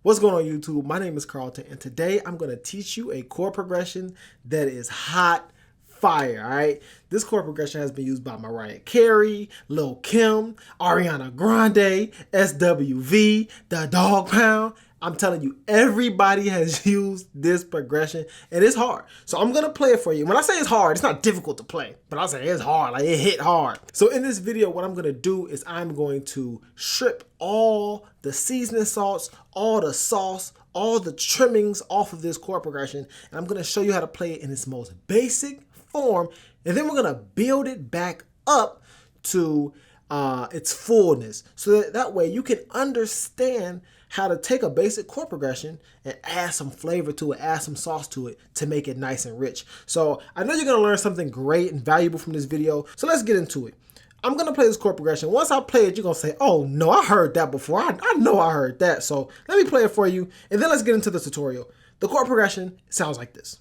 What's going on YouTube? My name is Carleton and today I'm going to teach you a chord progression that is hot fire, alright? This chord progression has been used by Mariah Carey, Lil Kim, Ariana Grande, SWV, The Dog Pound. I'm telling you, everybody has used this progression and it's hard. So I'm going to play it for you. When I say it's hard, it's not difficult to play, but I'll say it's hard, like it hit hard. So in this video, what I'm going to do is I'm going to strip all the seasoning salts, all the sauce, all the trimmings off of this chord progression. And I'm going to show you how to play it in its most basic form. And then we're going to build it back up to its fullness. So that way you can understand how to take a basic chord progression and add some flavor to it, add some sauce to it to make it nice and rich. So I know you're going to learn something great and valuable from this video. So let's get into it. I'm going to play this chord progression. Once I play it, you're going to say, oh no, I heard that before. I know I heard that. So let me play it for you. And then let's get into the tutorial. The chord progression sounds like this.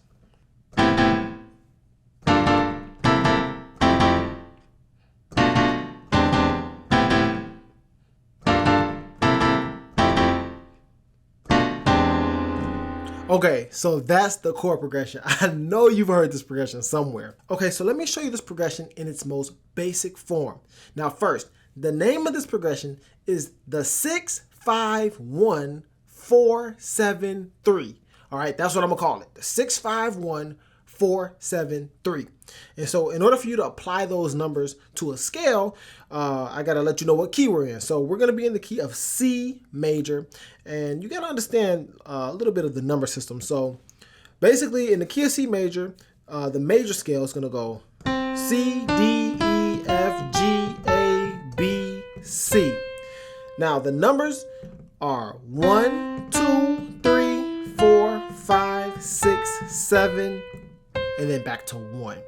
Okay, so that's the chord progression. I know you've heard this progression somewhere. Okay, so let me show you this progression in its most basic form. Now first, the name of this progression is the 6-5-1-4-7-3. All right, that's what I'm gonna call it, the 6-5-1-4-7-3. And so in order for you to apply those numbers to a scale, I gotta let you know what key we're in. So we're gonna be in the key of C major, and you gotta understand a little bit of the number system. So basically in the key of C major, the major scale is gonna go C, D, E, F, G, A, B, C. Now the numbers are 1, 2, 3, 4, 5, 6, 7, and then back to 1.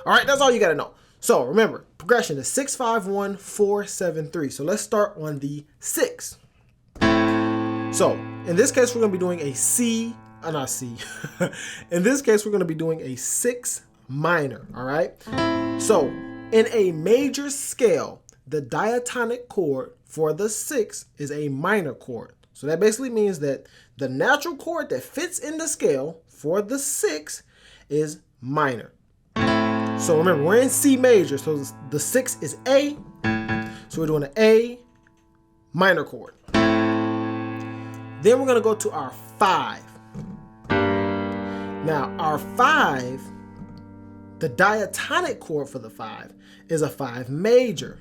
All right, that's all you got to know. So remember, progression is 6-5-1-4-7-3. So let's start on the 6. So in this case, we're going to be doing a C, not C. In this case, we're going to be doing a 6 minor. All right. So in a major scale, the diatonic chord for the 6 is a minor chord. So that basically means that the natural chord that fits in the scale for the 6 is minor. So remember, we're in C major, so the 6 is A, so we're doing an A minor chord. Then we're gonna go to our 5. Now our 5, the diatonic chord for the 5 is a 5 major.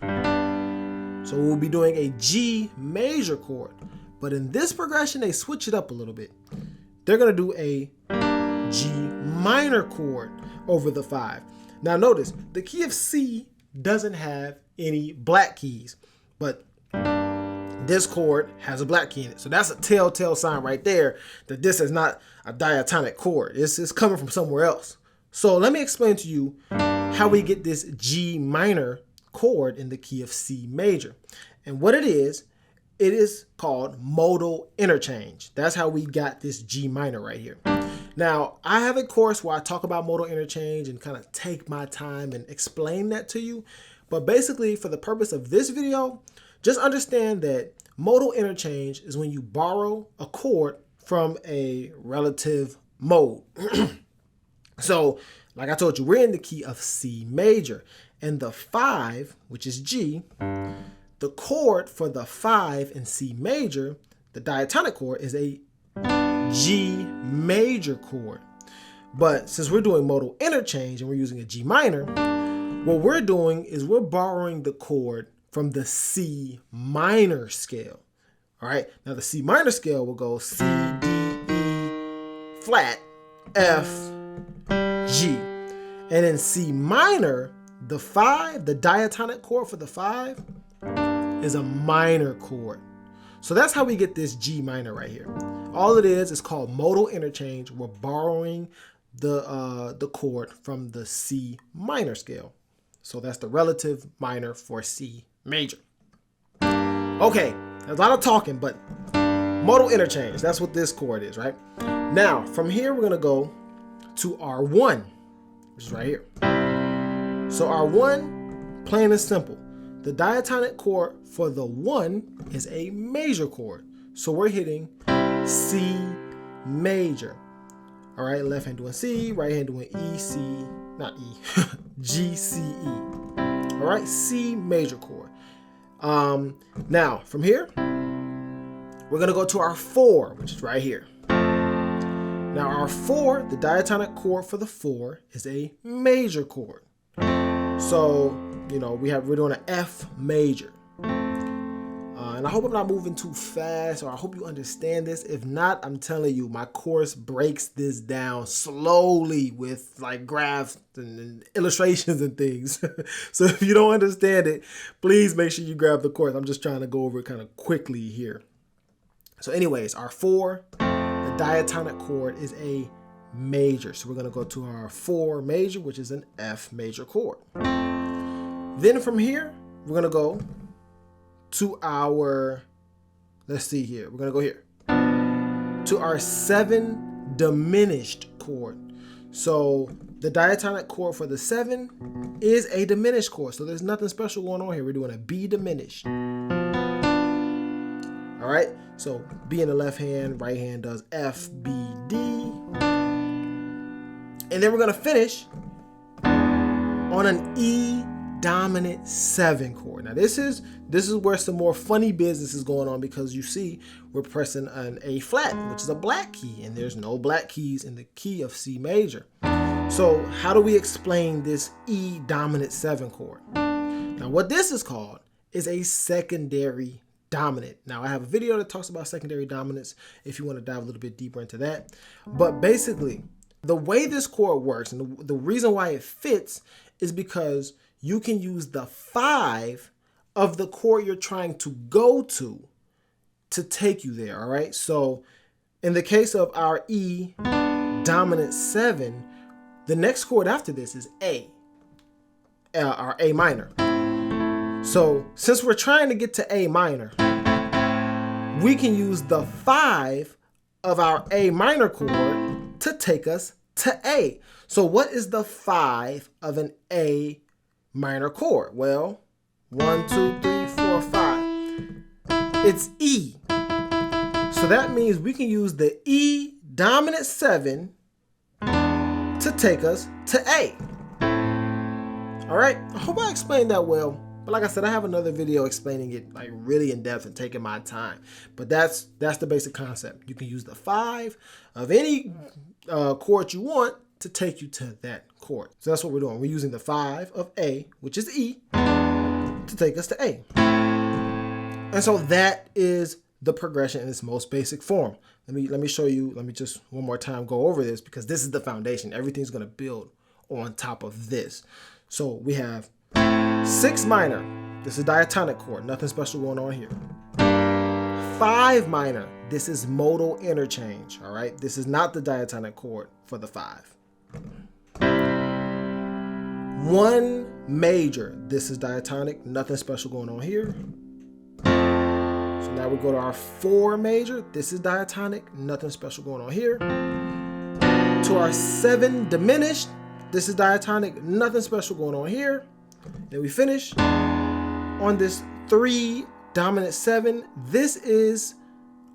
So we'll be doing a G major chord. But in this progression, they switch it up a little bit. They're gonna do a G minor chord over the 5. Now notice, the key of C doesn't have any black keys, but this chord has a black key in it. So that's a telltale sign right there that this is not a diatonic chord. It's coming from somewhere else. So let me explain to you how we get this G minor chord in the key of C major. And what it is called modal interchange. That's how we got this G minor right here. Now, I have a course where I talk about modal interchange and kind of take my time and explain that to you. But basically, for the purpose of this video, just understand that modal interchange is when you borrow a chord from a relative mode. So, like I told you, we're in the key of C major. And the 5, which is G, the chord for the 5 in C major, the diatonic chord, is a G major chord. But since we're doing modal interchange and we're using a G minor, what we're doing is we're borrowing the chord from the C minor scale. All right, now the C minor scale will go C, D, E, flat, F, G. And in C minor, the 5, the diatonic chord for the 5 is a minor chord. So that's how we get this G minor right here. All it is called modal interchange. We're borrowing the chord from the C minor scale. So that's the relative minor for C major. Okay, there's a lot of talking, but modal interchange, that's what this chord is, right? Now, from here, we're gonna go to R1, which is right here. So R1, plain and simple. The diatonic chord for the 1 is a major chord. So we're hitting C major. All right, left hand doing C, right hand doing E, C, not E, G, C, E. All right, C major chord. Now from here, we're gonna go to our 4, which is right here. Now our 4, the diatonic chord for the 4 is a major chord. So, you know, we're doing an F major. And I hope I'm not moving too fast, or I hope you understand this. If not, I'm telling you, my course breaks this down slowly with like graphs and illustrations and things. So if you don't understand it, please make sure you grab the course. I'm just trying to go over it kind of quickly here. So anyways, our 4, the diatonic chord is a major. So we're going to go to our 4 major, which is an F major chord. Then from here, we're going to go to our, let's see here, we're going to go here, to our 7 diminished chord. So the diatonic chord for the 7 is a diminished chord. So there's nothing special going on here. We're doing a B diminished. All right, so B in the left hand, right hand does F, B, D. And then we're going to finish on an E dominant 7 chord. Now this is where some more funny business is going on, because you see we're pressing an A flat, which is a black key, and there's no black keys in the key of C major. So how do we explain this E dominant 7 chord? Now what this is called is a secondary dominant. Now I have a video that talks about secondary dominants if you want to dive a little bit deeper into that. But basically, the way this chord works, and the reason why it fits, is because you can use the 5 of the chord you're trying to go to take you there, all right? So in the case of our E dominant 7, the next chord after this is A, our A minor. So since we're trying to get to A minor, we can use the 5 of our A minor chord to take us to A. So what is the 5 of an A minor chord? Well, 1, 2, 3, 4, 5. It's E. So that means we can use the E dominant 7 to take us to A. All right, I hope I explained that well. But like I said, I have another video explaining it like really in depth and taking my time. But that's the basic concept. You can use the 5 of any chord you want to take you to that chord. So that's what we're doing. We're using the 5 of A, which is E, to take us to A. And so that is the progression in its most basic form. Let me show you. Let me just one more time go over this, because this is the foundation. Everything's going to build on top of this. So we have 6 minor. This is diatonic chord. Nothing special going on here. 5 minor. This is modal interchange. All right. This is not the diatonic chord for the 5. 1 major. This is diatonic. Nothing special going on here. So now we go to our 4 major. This is diatonic. Nothing special going on here. To our 7 diminished. This is diatonic. Nothing special going on here. Then we finish on this 3 dominant 7. This is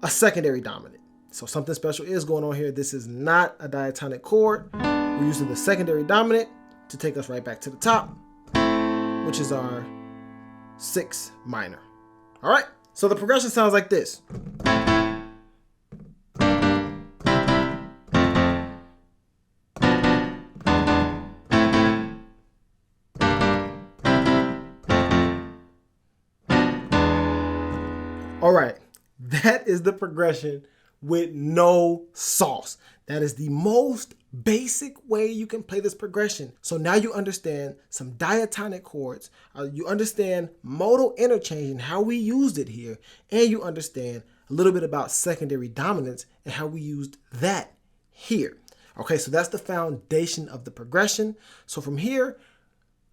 a secondary dominant. So something special is going on here. This is not a diatonic chord. We're using the secondary dominant to take us right back to the top, which is our 6 minor. All right, so the progression sounds like this. All right, that is the progression with no sauce. That is the most basic way you can play this progression. So now you understand some diatonic chords, you understand modal interchange and how we used it here, and you understand a little bit about secondary dominance and how we used that here. Okay, so that's the foundation of the progression. So from here,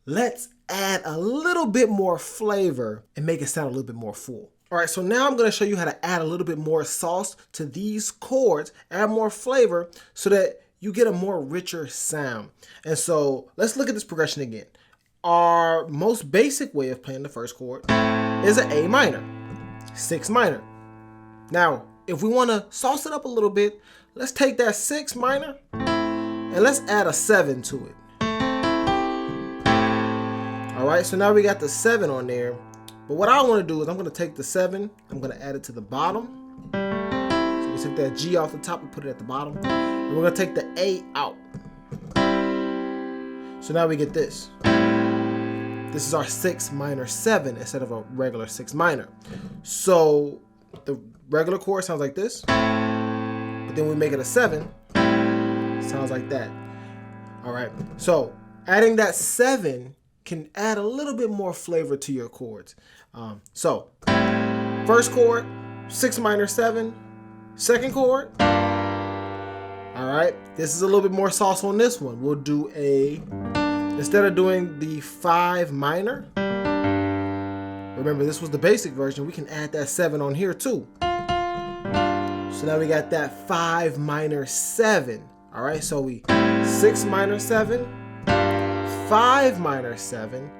let's add a little bit more flavor and make it sound a little bit more full. All right, so now I'm going to show you how to add a little bit more sauce to these chords, add more flavor so that you get a more richer sound. And so let's look at this progression again. Our most basic way of playing the first chord is an A minor, 6 minor. Now, if we want to sauce it up a little bit, let's take that 6 minor and let's add a 7 to it. All right, so now we got the 7 on there. But what I want to do is I'm going to take the 7, I'm going to add it to the bottom. So we took that G off the top, we put it at the bottom. And we're going to take the A out. So now we get this. This is our 6 minor 7 instead of a regular 6 minor. So the regular chord sounds like this, but then we make it a 7, it sounds like that. All right, so adding that 7 can add a little bit more flavor to your chords. So first chord, 6 minor 7, second chord. All right, this is a little bit more sauce on this one. We'll do instead of doing the 5 minor, remember this was the basic version, we can add that 7 on here too. So now we got that 5 minor 7. All right, so we 6 minor 7, 5 minor 7.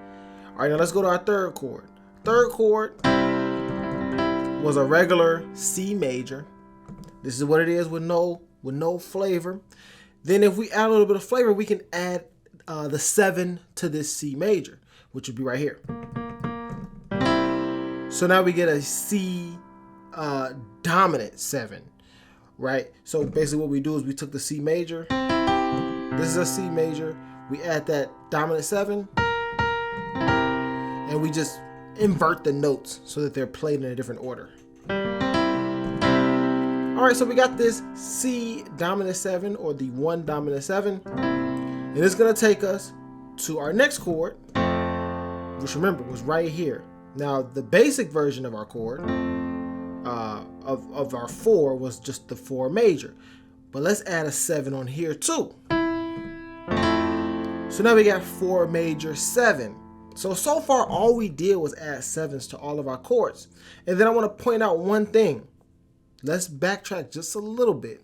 All right, now let's go to our third chord. Third chord was a regular C major. This is what it is with no flavor. Then if we add a little bit of flavor, we can add the 7 to this C major, which would be right here. So now we get a C dominant 7, right? So basically what we do is we took the C major. This is a C major. We add that dominant 7, and we just invert the notes so that they're played in a different order. All right, so we got this C dominant 7, or the 1 dominant 7, and it's gonna take us to our next chord, which remember was right here. Now the basic version of our chord, of our 4, was just the 4 major, but let's add a 7 on here too. So now we got 4 major 7. So far all we did was add 7s to all of our chords. And then I want to point out one thing. Let's backtrack just a little bit.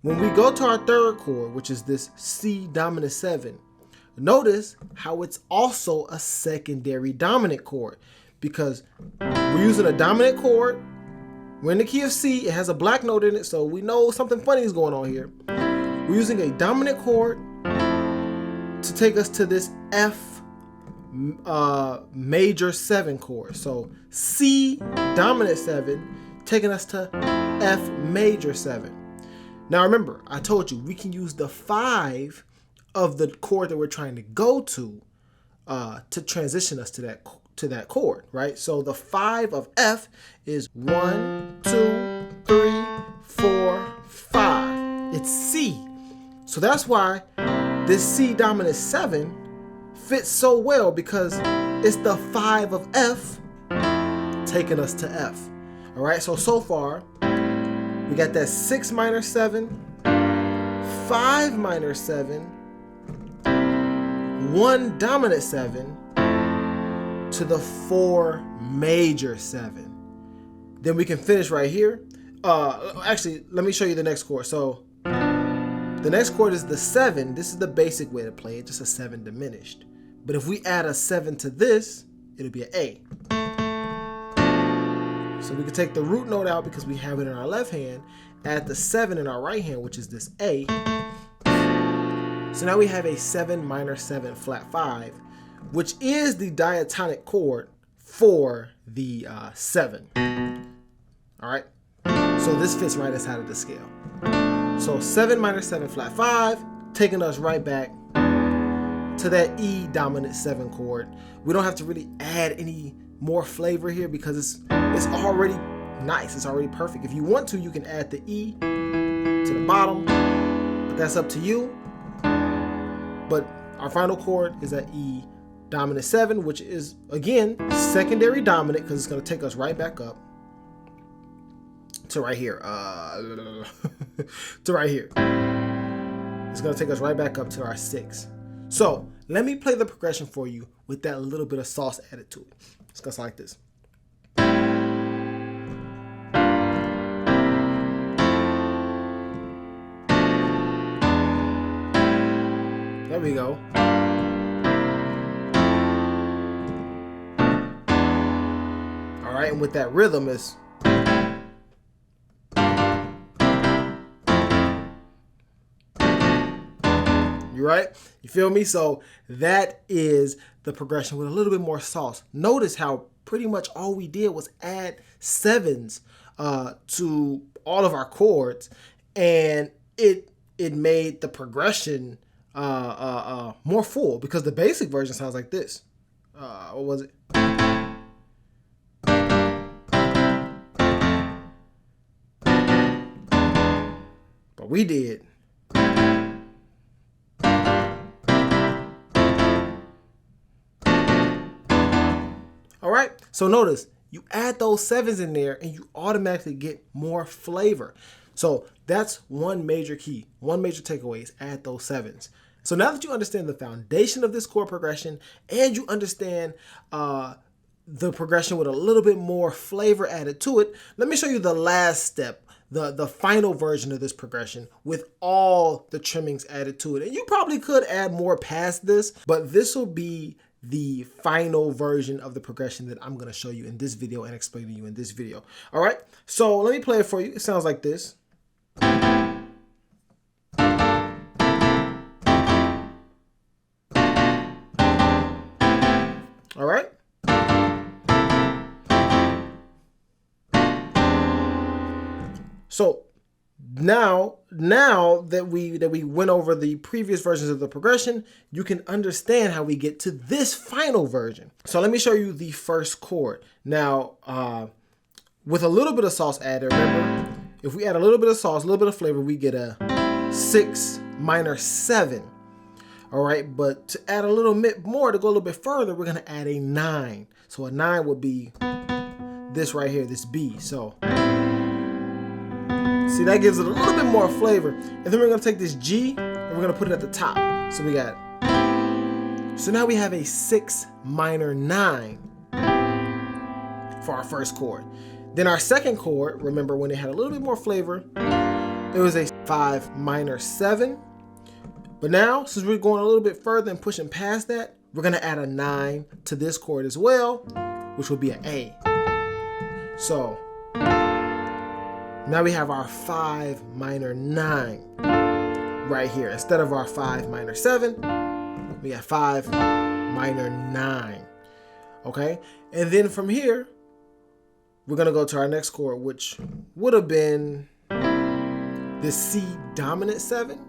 When we go to our third chord, which is this C dominant 7, notice how it's also a secondary dominant chord, because we're using a dominant chord. We're in the key of C. It has a black note in it, so we know something funny is going on here. We're using a dominant chord to take us to this F major 7 chord. So C dominant 7 taking us to F major 7. Now remember, I told you we can use the 5 of the chord that we're trying to go to transition us to that chord, right? So the 5 of F is 1, 2, 3, 4, 5. It's C. So that's why this C dominant 7 fits so well, because it's the 5 of F taking us to F. All right, so far we got that 6 minor 7, 5 minor 7, 1 dominant 7 to the 4 major 7. Then we can finish right here. Actually, let me show you the next chord. So the next chord is the 7. This is the basic way to play it, just a 7 diminished. But if we add a 7 to this, it'll be an A. So we can take the root note out because we have it in our left hand, add the 7 in our right hand, which is this A. So now we have a 7 minor 7 flat 5, which is the diatonic chord for the 7. All right, so this fits right inside of the scale. So 7 minor 7 flat 5, taking us right back to that E dominant 7 chord. We don't have to really add any more flavor here because it's already nice. It's already perfect. If you want to, you can add the E to the bottom, but that's up to you. But our final chord is that E dominant 7, which is again secondary dominant because it's going to take us right back up to right here. To right here. It's going to take us right back up to our 6. So let me play the progression for you with that little bit of sauce added to it. It's going to sound like this. There we go. All right, and with that rhythm is You right? You feel me? So that is the progression with a little bit more sauce. Notice how pretty much all we did was add sevens to all of our chords, and it made the progression more full, because the basic version sounds like this. What was it? But we did. All right, so notice you add those sevens in there and you automatically get more flavor. So that's one major key, one major takeaway is add those sevens. So now that you understand the foundation of this chord progression and you understand the progression with a little bit more flavor added to it, let me show you the last step, the final version of this progression with all the trimmings added to it. And you probably could add more past this, but this will be the final version of the progression that I'm going to show you in this video and explain to you in this video. All right, so let me play it for you. It sounds like this. All right. So now that we went over the previous versions of the progression, you can understand how we get to this final version. So let me show you the first chord. Now, with a little bit of sauce added, remember, if we add a little bit of sauce, a little bit of flavor, we get a 6 minor 7. All right, but to add a little bit more, to go a little bit further, we're gonna add a 9. So a 9 would be this right here, this B. So see, that gives it a little bit more flavor. And then we're gonna take this G and we're gonna put it at the top. So we got, so now we have a 6 minor 9 for our first chord. Then our second chord, remember when it had a little bit more flavor, it was a 5 minor 7. But now, since we're going a little bit further and pushing past that, we're gonna add a 9 to this chord as well, which will be an A. So now we have our 5 minor 9 right here. Instead of our 5 minor 7, we got 5 minor 9. Okay? And then from here, we're gonna go to our next chord, which would have been the C dominant 7.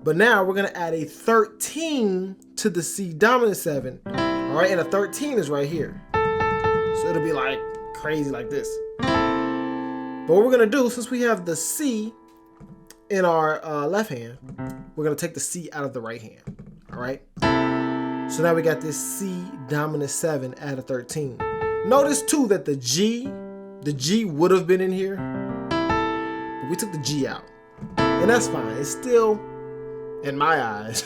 But now we're gonna add a 13 to the C dominant 7. All right, and a 13 is right here. So it'll be like crazy like this. But what we're gonna do, since we have the C in our left hand, we're gonna take the C out of the right hand. All right. So now we got this C dominant 7 at a 13. Notice too that the G would have been in here, but we took the G out, and that's fine. It's still, in my eyes,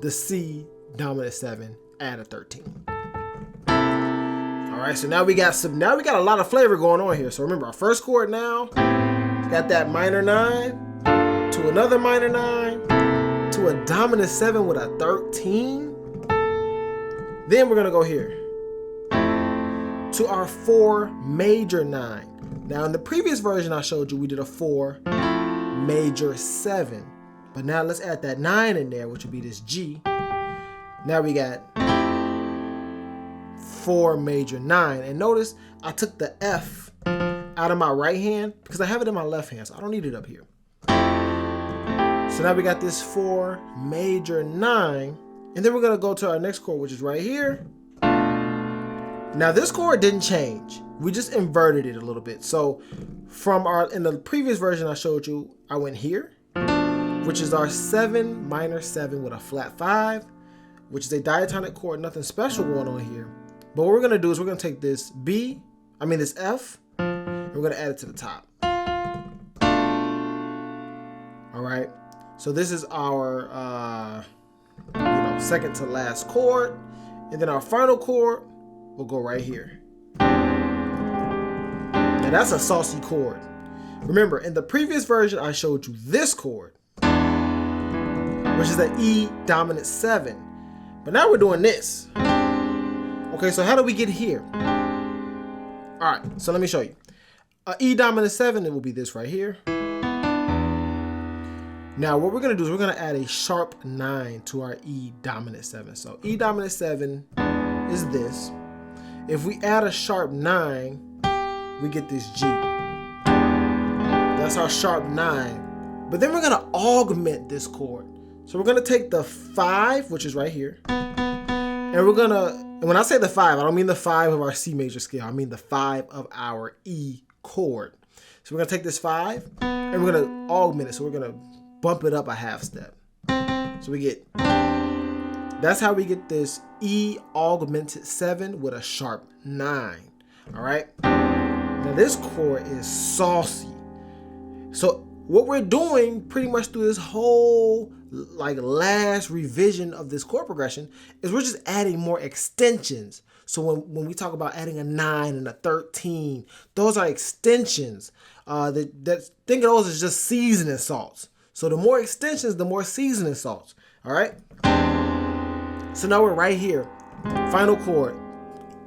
the C dominant 7 at a 13. All right, so now we got a lot of flavor going on here. So remember, our first chord now got that minor 9 to another minor 9 to a dominant 7 with a 13. Then we're gonna go here to our 4 major 9. Now in the previous version I showed you, we did a 4 major 7. But now let's add that 9 in there, which would be this G. Now we got 4 major 9. And notice I took the F out of my right hand because I have it in my left hand, so I don't need it up here. So now we got this 4 major 9. And then we're gonna go to our next chord, which is right here. Now this chord didn't change. We just inverted it a little bit. So in the previous version I showed you, I went here, which is our 7 minor 7 with a flat 5, which is a diatonic chord, nothing special going on here. But what we're gonna do is we're gonna take this this F, and we're gonna add it to the top. All right, so this is our second to last chord, and then our final chord will go right here. Now that's a saucy chord. Remember, in the previous version I showed you this chord, which is the E dominant 7. But now we're doing this. Okay, so how do we get here? All right, so let me show you. E dominant 7, it will be this right here. Now what we're gonna do is we're gonna add a sharp 9 to our E dominant 7. So E dominant 7 is this. If we add a sharp 9, we get this G. That's our sharp 9. But then we're gonna augment this chord. So we're gonna take the 5, which is right here, and we're gonna, and when I say the 5, I don't mean the 5 of our C major scale, I mean the 5 of our E chord. So we're gonna take this 5 and we're gonna augment it. So we're gonna bump it up a half step. So we get, that's how we get this E augmented 7 with a sharp 9. All right. Now this chord is saucy. So what we're doing pretty much through this whole like last revision of this chord progression is we're just adding more extensions. So when we talk about adding a 9 and a 13, those are extensions. Think of those as just seasoning salts. So the more extensions, the more seasoning salts. All right. So now we're right here. Final chord.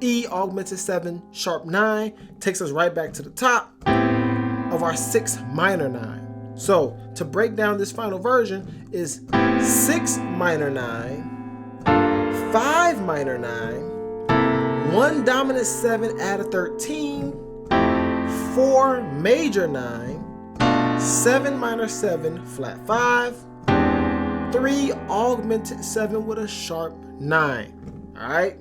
E augmented 7, sharp 9 takes us right back to the top of our 6 minor 9. So to break down this final version is 6 minor 9, 5 minor 9, 1 dominant 7, add a 13, 4 major 9, 7 minor 7, flat 5, 3 augmented 7 with a sharp 9. All right.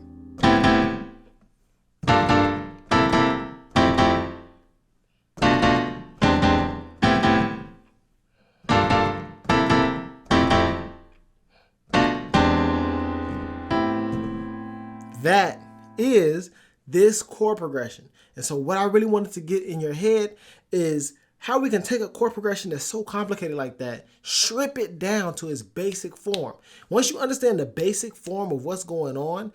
That is this chord progression. And so what I really wanted to get in your head is how we can take a chord progression that's so complicated like that, strip it down to its basic form. Once you understand the basic form of what's going on,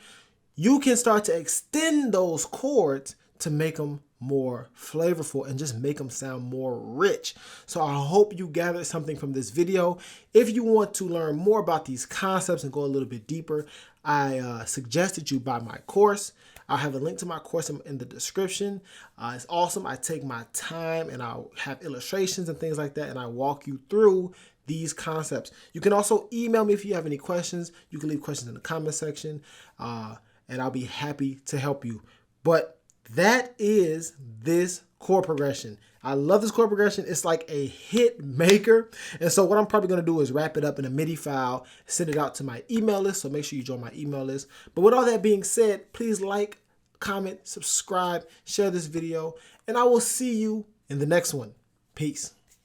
you can start to extend those chords to make them more flavorful and just make them sound more rich. So I hope you gathered something from this video. If you want to learn more about these concepts and go a little bit deeper, I suggest that you buy my course. I'll have a link to my course in the description. It's awesome. I take my time and I'll have illustrations and things like that, and I walk you through these concepts. You can also email me if you have any questions. You can leave questions in the comment section, and I'll be happy to help you. But that is this chord progression. I love this chord progression. It's like a hit maker. And so what I'm probably going to do is wrap it up in a MIDI file, send it out to my email list. So make sure you join my email list. But with all that being said, please like, comment, subscribe, share this video, and I will see you in the next one. Peace.